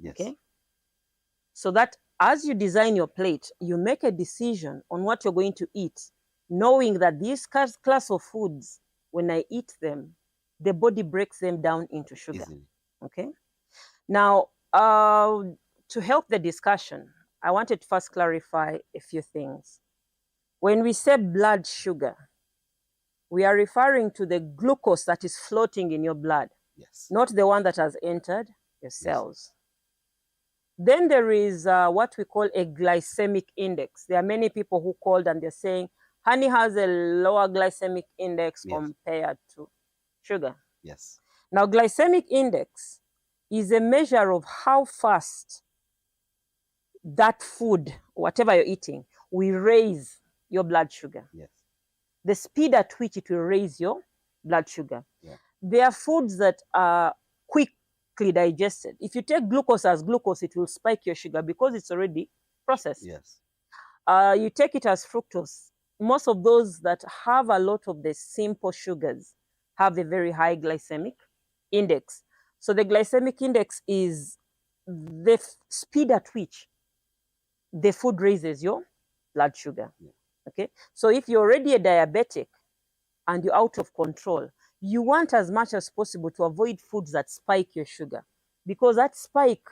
Yes. Okay. So that as you design your plate, you make a decision on what you're going to eat, knowing that these class of foods, when I eat them, the body breaks them down into sugar. Easily. Okay. Now, to help the discussion, I wanted to first clarify a few things. When we say blood sugar, we are referring to the glucose that is floating in your blood, Yes. not the one that has entered your Yes. cells. Then there is what we call a glycemic index. There are many people who called and they're saying honey has a lower glycemic index Yes. compared to sugar. Yes. Now, glycemic index is a measure of how fast that food, whatever you're eating, will raise your blood sugar. Yes. The speed at which it will raise your blood sugar. Yeah. There are foods that are quickly digested. If you take glucose as glucose, it will spike your sugar because it's already processed. Yes. You take it as fructose. Most of those that have a lot of the simple sugars have a very high glycemic index. So the glycemic index is the speed at which the food raises your blood sugar. Yeah. Okay. So if you're already a diabetic and you're out of control, you want as much as possible to avoid foods that spike your sugar, because that spike,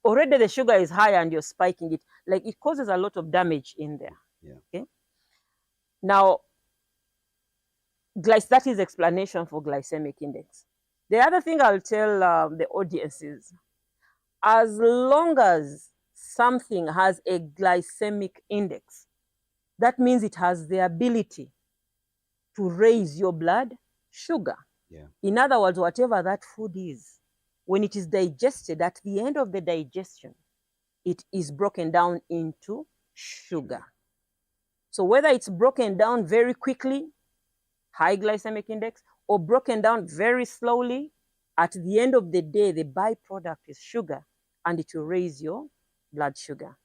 already the sugar is high and you're spiking it, like it causes a lot of damage in there. Yeah. Okay. Now, that is explanation for glycemic index. The other thing I'll tell the audience is, as long as something has a glycemic index, that means it has the ability to raise your blood sugar. Yeah. In other words, whatever that food is, when it is digested, at the end of the digestion, it is broken down into sugar. So whether it's broken down very quickly, high glycemic index, or broken down very slowly, at the end of the day, the byproduct is sugar, and it will raise your blood sugar.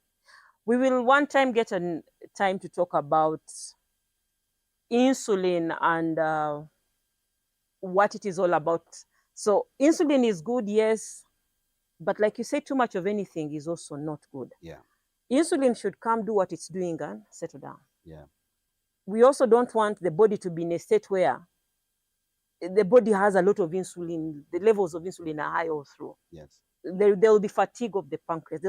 We will one time get a time to talk about insulin and what it is all about. So insulin is good, yes, but like you say, too much of anything is also not good. Yeah. Insulin should come do what it's doing and settle down. Yeah. We also don't want the body to be in a state where the body has a lot of insulin, the levels of insulin are high all through. Yes. There will be fatigue of the pancreas.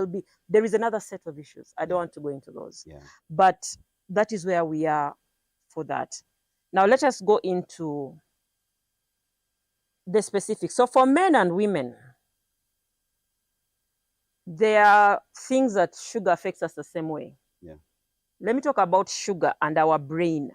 There is another set of issues. I don't want to go into those. Yeah. But that is where we are for that. Now let us go into the specifics. So for men and women, there are things that sugar affects us the same way. Yeah. Let me talk about sugar and our brain